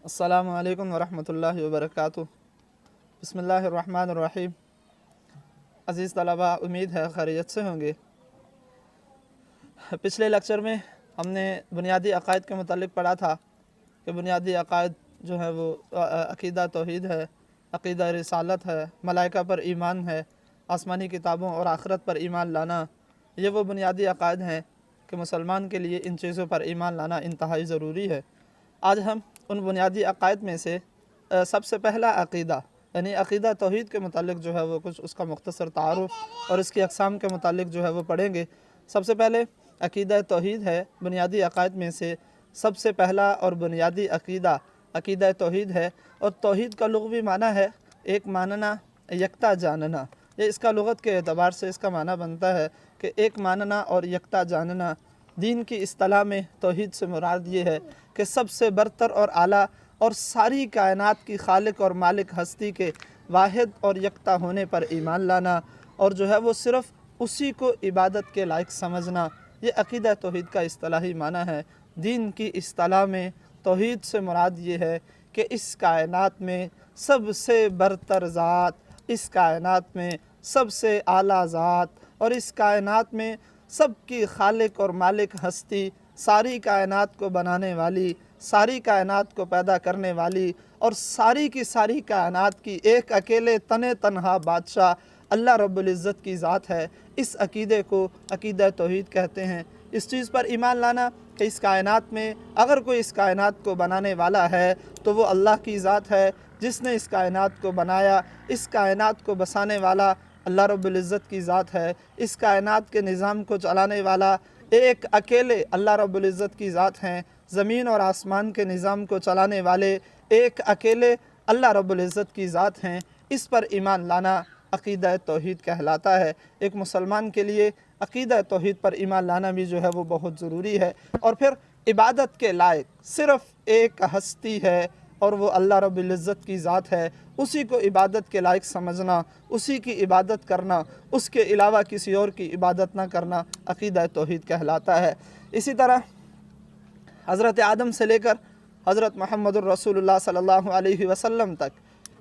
अस्सलामु अलैकुम वरहमतुल्लाहि वबरकातुह। बिस्मिल्लाहिर्रहमानिर्रहीम। अज़ीज़ तलबा, उम्मीद है खैरियत से होंगे। पिछले लेक्चर में हमने बुनियादी अक़ायद के मुतालिक पढ़ा था कि बुनियादी अक़ायद जो है वो अक़ीदा तौहीद है, अक़ीदा रिसालत है, मलाइका पर ईमान है, आसमानी किताबों और आखिरत पर ईमान लाना। ये वो बुनियादी अक़ायद हैं कि मुसलमान के लिए इन चीज़ों पर ईमान लाना इंतहाई ज़रूरी है। आज हम उन बुनियादी अक़ायद में से सबसे पहला अक़ीदा यानी अक़ीदा तौहीद के मुतालिक जो है वो कुछ उसका मुख्तसर तारुफ़ और इसकी अक़साम के मुतालिक जो है वो पढ़ेंगे। सबसे पहले अक़ीदा तौहीद है, बुनियादी अक़ायद में से सबसे पहला और बुनियादी अक़ीदा अक़ीदा तौहीद है। और तौहीद का लुग़वी माना है एक मानना, यकता जानना। ये इसका लुग़त के एतबार से इसका माना बनता है कि एक मानना और यकता जानना। दीन की इस्तिलाह में तौहीद से मुराद ये है कि सबसे बरतर और आला और सारी कायनात की खालिक और मालिक हस्ती के वाहिद और यकता होने पर ईमान लाना और जो है वो सिर्फ़ उसी को इबादत के लायक समझना। ये अक़ीदा तौहीद का इस्तिलाही माना है। दीन की इस्तिलाह में तौहीद से मुराद ये है कि इस कायनात में सबसे बरतर ज़ात, इस कायनात में सबसे आला ज़ात और इस कायनात में सबकी खालिक और मालिक हस्ती, सारी कायनात को बनाने वाली, सारी कायनात को पैदा करने वाली और सारी की सारी कायनात की एक अकेले तने तन्हा बादशाह अल्लाह रब्बुल इज़्ज़त की ज़ात है। इस अक़ीदे को अक़ीदा तौहीद कहते हैं। इस चीज़ पर ईमान लाना कि इस कायनात में अगर कोई इस कायनात को बनाने वाला है तो वो अल्लाह की ज़ात है जिसने इस कायनात को बनाया। इस कायनात को बसाने वाला अल्लाह रब्बुल इज़्ज़त की ज़ात है। इस कायनात के निज़ाम को चलाने वाला एक अकेले अल्लाह रब्बुल इज़्ज़त की ज़ात हैं। ज़मीन और आसमान के निज़ाम को चलाने वाले एक अकेले अल्लाह रब्बुल इज़्ज़त की ज़ात हैं। इस पर ईमान लाना अक़ीदा तौहीद कहलाता है। एक मुसलमान के लिए अक़ीदा तौहीद पर ईमान लाना भी जो है वो बहुत ज़रूरी है। और फिर इबादत के लायक सिर्फ़ एक हस्ती है और वो अल्लाह रब्बुल इज़्ज़त की ज़ात है। उसी को इबादत के लायक समझना, उसी की इबादत करना, उसके अलावा किसी और की इबादत ना करना अक़ीदा तौहीद कहलाता है। इसी तरह हज़रत आदम से लेकर हज़रत मुहम्मदुर रसूलुल्लाह सल्लल्लाहु अलैहि वसल्लम तक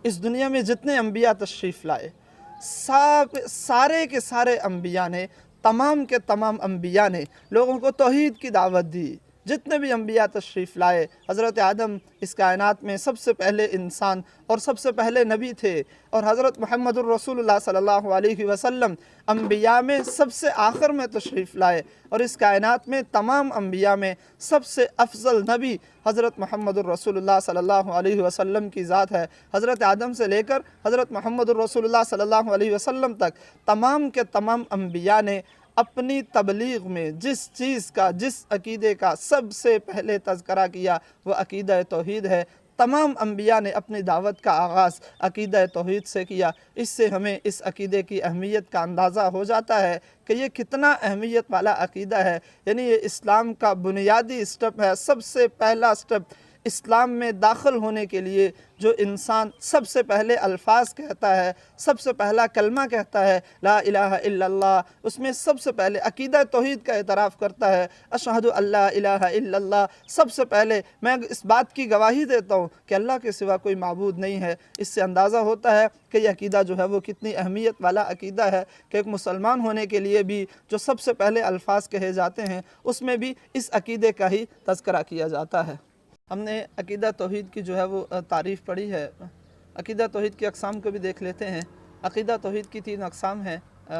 इस दुनिया में जितने अम्बिया तशरीफ़ लाए, सारे के सारे अम्बिया ने, तमाम के तमाम अम्बिया ने लोगों को तौहीद की दावत दी। जितने भी अम्बिया तशरीफ़ लाए, हज़रत आदम इस कायनात में सबसे पहले इंसान और सबसे पहले नबी थे और हज़रत मुहम्मदुर रसूलुल्लाह सल्लल्लाहु अलैहि वसल्लम अम्बिया में सबसे आखिर में तशरीफ़ लाए और इस कायनात में तमाम अम्बिया में सबसे अफजल नबी हज़रत मुहम्मदुर रसूलुल्लाह सल्लल्लाहु अलैहि वसल्लम की ज़ात है। हज़रत आदम से लेकर हज़रत मुहम्मदुर रसूलुल्लाह सल्लल्लाहु अलैहि वसल्लम तक तमाम के तमाम अम्बिया ने अपनी तबलीग में जिस चीज़ का, जिस अक़ीदे का सबसे पहले तज़करा किया वो अक़ीदा तौहीद है। तमाम अम्बिया ने अपनी दावत का आगाज़ अक़ीदा तौहीद से किया। इससे हमें इस अक़ीदे की अहमियत का अंदाज़ा हो जाता है कि ये कितना अहमियत वाला अक़ीदा है। यानी ये इस्लाम का बुनियादी स्टेप है, सबसे पहला स्टेप। इस्लाम में दाखिल होने के लिए जो इंसान सबसे पहले अल्फाज कहता है, सबसे पहला कलमा कहता है ला इलाहा इल्लल्लाह, उसमें सबसे पहले अक़ीदा तौहीद का एतराफ़ करता है, अशहदु अल्ला इलाहा इल्लल्लाह। सबसे पहले मैं इस बात की गवाही देता हूँ कि अल्लाह के सिवा कोई माबूद नहीं है। इससे अंदाज़ा होता है कि यह अक़ीदा जो है वो कितनी अहमियत वाला अक़ीदा है कि एक मुसलमान होने के लिए भी जो सबसे पहले अल्फाज कहे जाते हैं उसमें भी इस अक़ीदे का ही तज़करा किया जाता है। हमने अक़ीदा तौहीद की जो है वो तारीफ़ पढ़ी है। अक़ीदा तौहीद की अक़साम को भी देख लेते हैं। अक़ीदा तौहीद की 3 अक़साम हैं,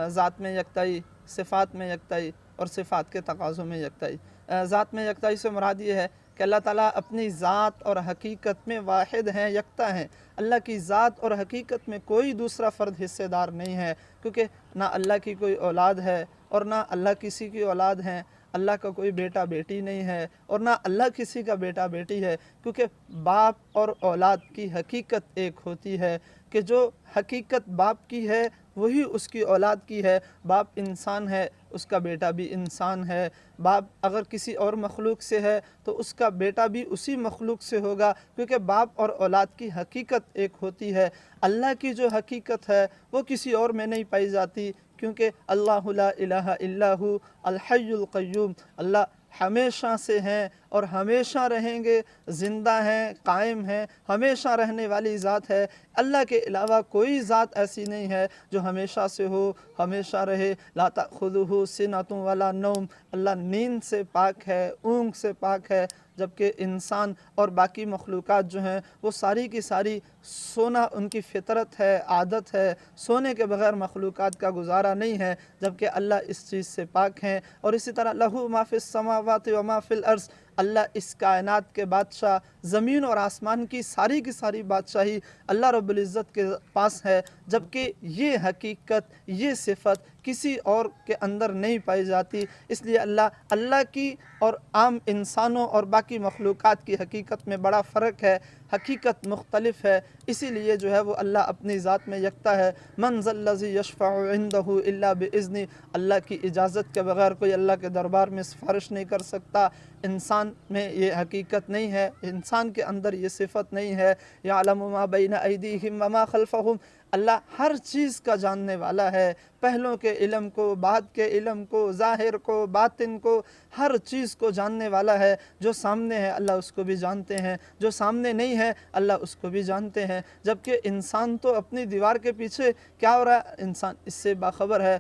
ज़ात में यकताई, सिफ़ात में यकताई और सिफ़ात के तक़ाज़ों में यकताई। ज़ात में यकताई से मुराद ये है कि अल्लाह ताला अपनी ज़ात और हकीकत में वाहिद हैं, यकता हैं। अल्लाह की ज़ात और हकीकत में कोई दूसरा फ़र्द हिस्सेदार नहीं है, क्योंकि ना अल्लाह की कोई औलाद है और ना अल्लाह किसी की औलाद हैं। अल्लाह का कोई बेटा बेटी नहीं है और ना अल्लाह किसी का बेटा बेटी है, क्योंकि बाप और औलाद की हकीकत एक होती है कि जो हकीकत बाप की है वही उसकी औलाद की है। बाप इंसान है, उसका बेटा भी इंसान है। बाप अगर किसी और मखलूक से है तो उसका बेटा भी उसी मखलूक से होगा, क्योंकि बाप और औलाद की हकीकत एक होती है। अल्लाह की जो हकीकत है वो किसी और में नहीं पाई जाती, क्योंकि अल्लाहु ला इलाहा इल्ला हु अल हय्युल क़य्यूम, अल्लाह ہمیشہ سے ہیں اور ہمیشہ رہیں گے، زندہ ہیں، قائم ہیں، ہمیشہ رہنے والی ذات ہے۔ اللہ کے علاوہ کوئی ذات ایسی نہیں ہے جو ہمیشہ سے ہو، ہمیشہ رہے۔ لا تأخذہ سنۃ ولا نوم، اللہ نیند سے پاک ہے، اونگ سے پاک ہے، جبکہ انسان اور باقی مخلوقات جو ہیں وہ ساری کی ساری سونا ان کی فطرت ہے، عادت ہے، سونے کے بغیر مخلوقات کا گزارا نہیں ہے، جبکہ اللہ اس چیز سے پاک ہیں۔ اور اسی طرح لہو ما فی السماوات و ما فی الارض، اللہ اس کائنات کے بادشاہ، زمین اور آسمان کی ساری بادشاہی اللہ رب العزت کے پاس ہے، جبکہ یہ حقیقت، یہ صفت کسی اور کے اندر نہیں پائی جاتی۔ اس لیے اللہ کی اور عام انسانوں اور باقی مخلوقات کی حقیقت میں بڑا فرق ہے، حقیقت مختلف ہے۔ اسی لیے جو ہے وہ اللہ اپنی ذات میں یکتا ہے۔ من ذا الذی یشفع عندہ الا باذنہ، اللہ کی اجازت کے بغیر کوئی اللہ کے دربار میں سفارش نہیں کر سکتا۔ انسان میں یہ حقیقت نہیں ہے، انسان کے اندر یہ صفت نہیں ہے۔ یعلم ما بین ایدیہم وما خلفہم، اللہ ہر چیز کا جاننے والا ہے، پہلوں کے علم کو، بعد کے علم کو، ظاہر کو، باطن کو، ہر چیز کو جاننے والا ہے۔ جو سامنے ہے اللہ اس کو بھی جانتے ہیں، جو سامنے نہیں ہے اللہ اس کو بھی جانتے ہیں۔ جبکہ انسان تو اپنی دیوار کے پیچھے کیا ہو رہا ہے انسان اس سے باخبر ہے،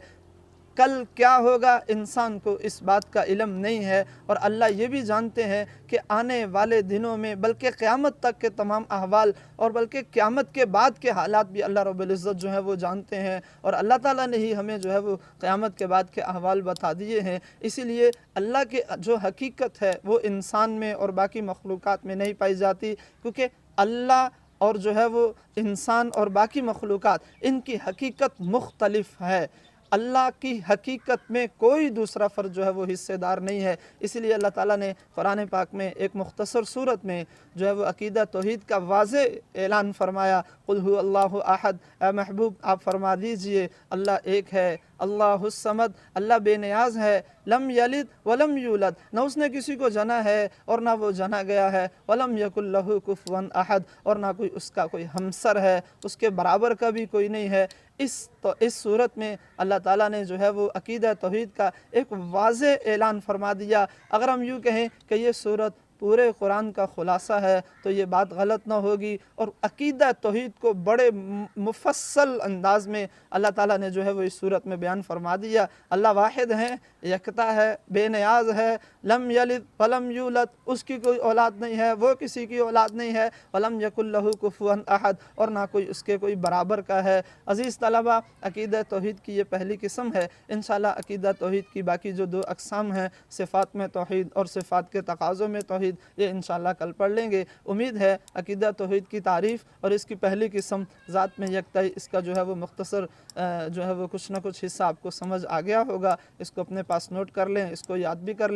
کل کیا ہوگا انسان کو اس بات کا علم نہیں ہے۔ اور اللہ یہ بھی جانتے ہیں کہ آنے والے دنوں میں، بلکہ قیامت تک کے تمام احوال، اور بلکہ قیامت کے بعد کے حالات بھی اللہ رب العزت جو ہے وہ جانتے ہیں، اور اللہ تعالیٰ نے ہی ہمیں جو ہے وہ قیامت کے بعد کے احوال بتا دیے ہیں۔ اسی لیے اللہ کے جو حقیقت ہے وہ انسان میں اور باقی مخلوقات میں نہیں پائی جاتی، کیونکہ اللہ اور جو ہے وہ انسان اور باقی مخلوقات، ان کی حقیقت مختلف ہے۔ اللہ کی حقیقت میں کوئی دوسرا فرد جو ہے وہ حصے دار نہیں ہے۔ اسی لیے اللہ تعالیٰ نے قرآن پاک میں ایک مختصر صورت میں جو ہے وہ عقیدہ توحید کا واضح اعلان فرمایا، قل هو اللہ احد، اے محبوب آپ فرما دیجئے اللہ ایک ہے، اللہ الصمد، اللہ بے نیاز ہے، لم یلد ولم یولد، نہ اس نے کسی کو جنا ہے اور نہ وہ جنا گیا ہے، ولم یکن لہ کفوا احد، اور نہ کوئی اس کا کوئی ہمسر ہے، اس کے برابر کا بھی کوئی نہیں ہے۔ اس صورت میں اللہ تعالیٰ نے جو ہے وہ عقیدہ توحید کا ایک واضح اعلان فرما دیا۔ اگر ہم یوں کہیں کہ یہ صورت پورے قرآن کا خلاصہ ہے تو یہ بات غلط نہ ہوگی، اور عقیدہ توحید کو بڑے مفصل انداز میں اللہ تعالیٰ نے جو ہے وہ اس صورت میں بیان فرما دیا۔ اللہ واحد ہے، یکتا ہے، بے نیاز ہے، لم یلد ولم یولد، اس کی کوئی اولاد نہیں ہے، وہ کسی کی اولاد نہیں ہے، ولم یکن لہ کفوا احد، اور نہ کوئی اس کے کوئی برابر کا ہے۔ عزیز طلبہ، عقیدہ توحید کی یہ پہلی قسم ہے۔ انشاءاللہ عقیدہ توحید کی باقی جو 2 اقسام ہیں، صفات میں توحید اور صفات کے تقاضوں میں توحید، یہ انشاءاللہ کل پڑھ لیں گے۔ امید ہے عقیدہ توحید کی تعریف اور اس کی پہلی قسم ذات میں یکتائی، اس کا جو ہے وہ مختصر جو ہے وہ کچھ نہ کچھ حصہ آپ کو سمجھ آ گیا ہوگا۔ اس کو اپنے پاس نوٹ کر لیں، اس کو یاد بھی کر لیں۔